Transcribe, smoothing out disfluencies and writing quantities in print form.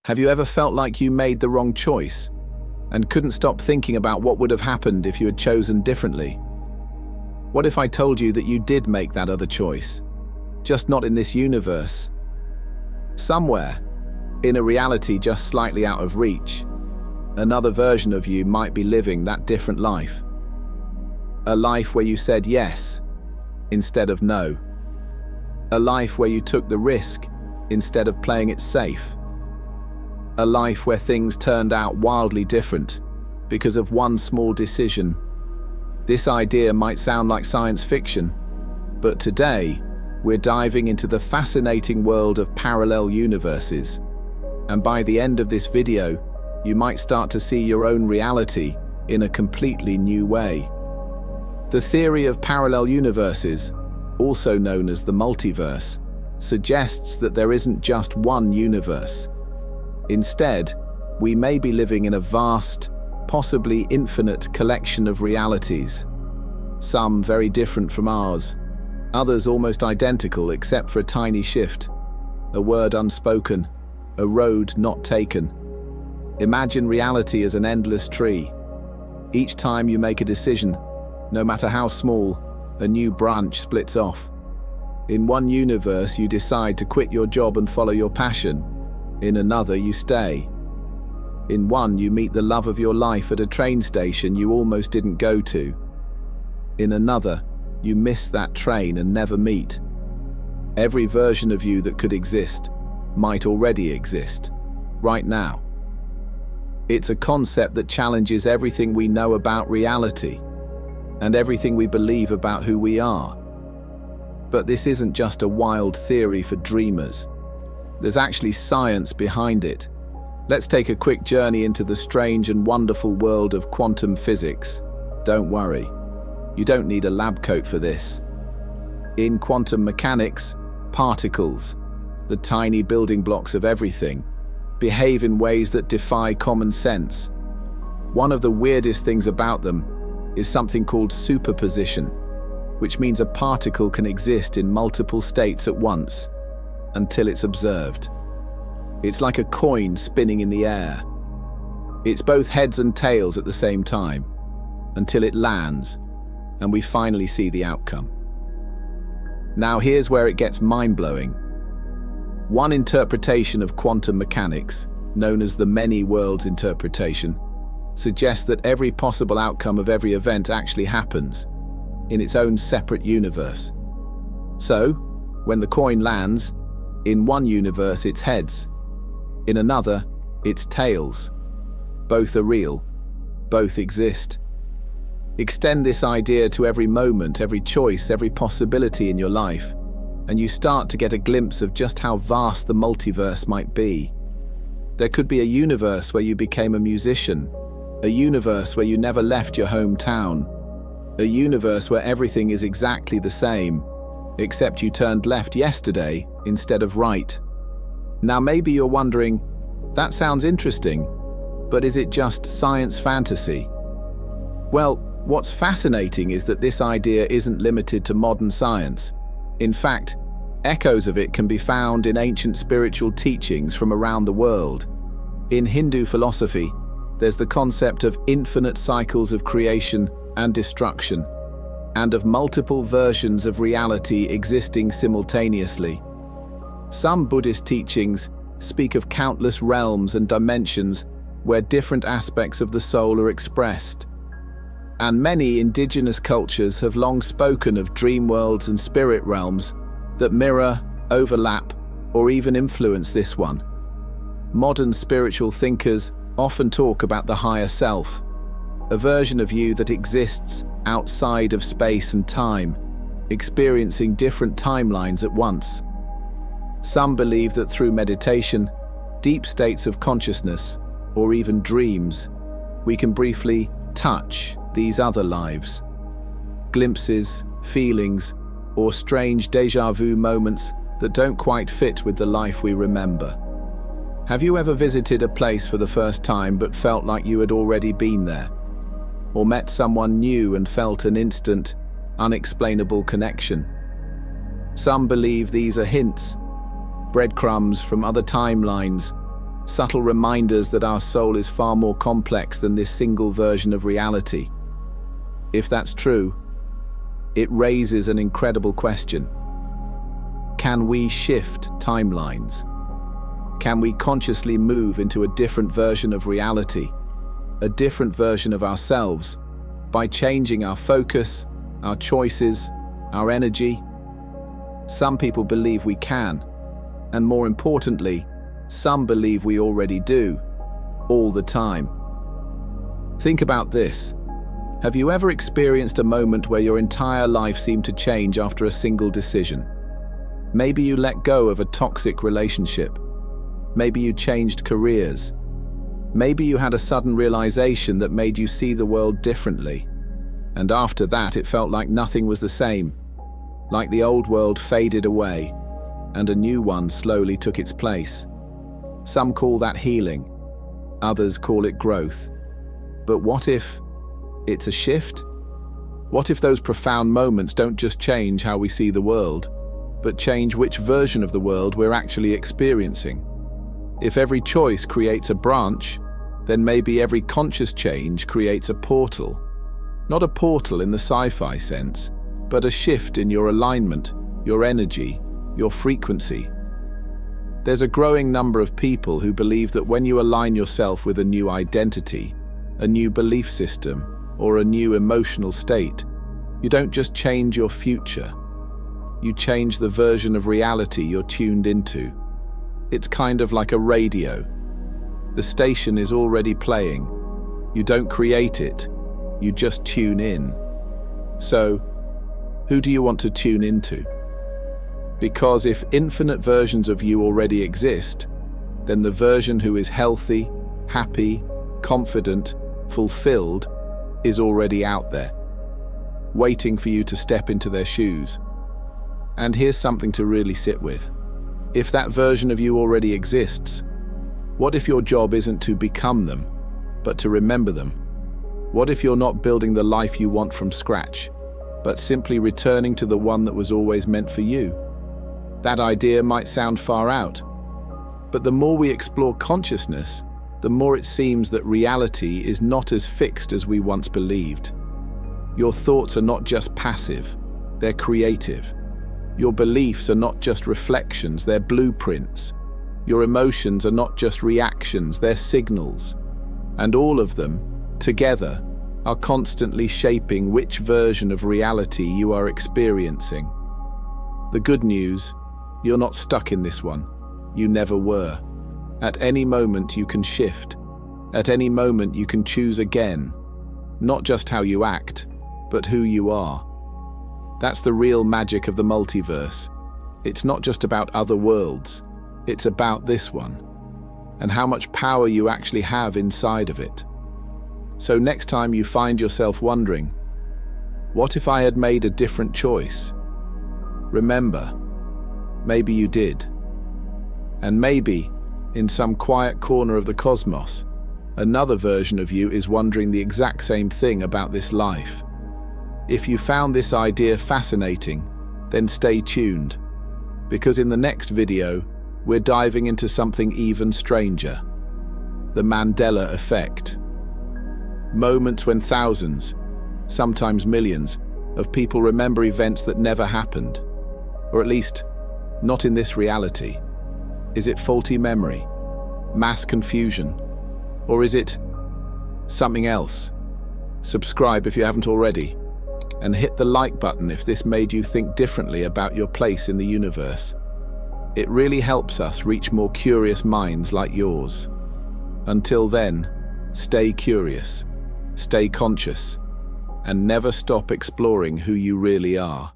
Have you ever felt like you made the wrong choice and couldn't stop thinking about what would have happened if you had chosen differently? What if I told you that you did make that other choice, just not in this universe? Somewhere, in a reality just slightly out of reach, another version of you might be living that different life. A life where you said yes instead of no. A life where you took the risk instead of playing it safe. A life where things turned out wildly different because of one small decision. This idea might sound like science fiction, but today we're diving into the fascinating world of parallel universes. And by the end of this video, you might start to see your own reality in a completely new way. The theory of parallel universes, also known as the multiverse, suggests that there isn't just one universe. Instead, we may be living in a vast, possibly infinite collection of realities. Some very different from ours, others almost identical except for a tiny shift, a word unspoken, a road not taken. Imagine reality as an endless tree. Each time you make a decision, no matter how small, a new branch splits off. In one universe, you decide to quit your job and follow your passion. In another, you stay. In one, you meet the love of your life at a train station you almost didn't go to. In another, you miss that train and never meet. Every version of you that could exist might already exist, right now. It's a concept that challenges everything we know about reality and everything we believe about who we are. But this isn't just a wild theory for dreamers. There's actually science behind it. Let's take a quick journey into the strange and wonderful world of quantum physics. Don't worry, you don't need a lab coat for this. In quantum mechanics, particles, the tiny building blocks of everything, behave in ways that defy common sense. One of the weirdest things about them is something called superposition, which means a particle can exist in multiple states at once until it's observed. It's like a coin spinning in the air. It's both heads and tails at the same time, until it lands, and we finally see the outcome. Now here's where it gets mind-blowing. One interpretation of quantum mechanics, known as the many worlds interpretation, suggests that every possible outcome of every event actually happens in its own separate universe. So, when the coin lands, in one universe it's heads, in another it's tails. Both are real, both exist. Extend this idea to every moment, every choice, every possibility in your life, and you start to get a glimpse of just how vast the multiverse might be. There could be a universe where you became a musician, a universe where you never left your hometown, a universe where everything is exactly the same, except you turned left yesterday instead of right. Now maybe you're wondering, that sounds interesting, but is it just science fantasy? Well, what's fascinating is that this idea isn't limited to modern science. In fact, echoes of it can be found in ancient spiritual teachings from around the world. In Hindu philosophy, there's the concept of infinite cycles of creation and destruction, and of multiple versions of reality existing simultaneously. Some Buddhist teachings speak of countless realms and dimensions where different aspects of the soul are expressed. And many indigenous cultures have long spoken of dream worlds and spirit realms that mirror, overlap, or even influence this one. Modern spiritual thinkers often talk about the higher self, a version of you that exists outside of space and time, experiencing different timelines at once. Some believe that through meditation, deep states of consciousness, or even dreams, we can briefly touch these other lives. Glimpses, feelings, or strange déjà vu moments that don't quite fit with the life we remember. Have you ever visited a place for the first time but felt like you had already been there? Or met someone new and felt an instant, unexplainable connection? Some believe these are hints, breadcrumbs from other timelines, subtle reminders that our soul is far more complex than this single version of reality. If that's true, it raises an incredible question. Can we shift timelines? Can we consciously move into a different version of reality, a different version of ourselves, by changing our focus, our choices, our energy? Some people believe we can, and more importantly, some believe we already do, all the time. Think about this. Have you ever experienced a moment where your entire life seemed to change after a single decision? Maybe you let go of a toxic relationship. Maybe you changed careers. Maybe you had a sudden realization that made you see the world differently. And after that, it felt like nothing was the same, like the old world faded away, and a new one slowly took its place. Some call that healing, others call it growth. But what if it's a shift? What if those profound moments don't just change how we see the world, but change which version of the world we're actually experiencing? If every choice creates a branch, then maybe every conscious change creates a portal. Not a portal in the sci-fi sense, but a shift in your alignment, your energy, your frequency. There's a growing number of people who believe that when you align yourself with a new identity, a new belief system, or a new emotional state, you don't just change your future. You change the version of reality you're tuned into. It's kind of like a radio. The station is already playing. You don't create it, you just tune in. So, who do you want to tune into? Because if infinite versions of you already exist, then the version who is healthy, happy, confident, fulfilled is already out there, waiting for you to step into their shoes. And here's something to really sit with. If that version of you already exists, what if your job isn't to become them, but to remember them? What if you're not building the life you want from scratch, but simply returning to the one that was always meant for you? That idea might sound far out, but the more we explore consciousness, the more it seems that reality is not as fixed as we once believed. Your thoughts are not just passive, they're creative. Your beliefs are not just reflections, they're blueprints. Your emotions are not just reactions, they're signals. And all of them, together, are constantly shaping which version of reality you are experiencing. The good news, you're not stuck in this one. You never were. At any moment you can shift. At any moment you can choose again. Not just how you act, but who you are. That's the real magic of the multiverse. It's not just about other worlds. It's about this one, and how much power you actually have inside of it. So next time you find yourself wondering, what if I had made a different choice? Remember, maybe you did. And maybe, in some quiet corner of the cosmos, another version of you is wondering the exact same thing about this life. If you found this idea fascinating, then stay tuned, because in the next video, we're diving into something even stranger: the Mandela effect. Moments when thousands, sometimes millions, of people remember events that never happened, or at least, not in this reality. Is it faulty memory, mass confusion, or is it something else? Subscribe if you haven't already, and hit the like button if this made you think differently about your place in the universe. It really helps us reach more curious minds like yours. Until then, stay curious, stay conscious, and never stop exploring who you really are.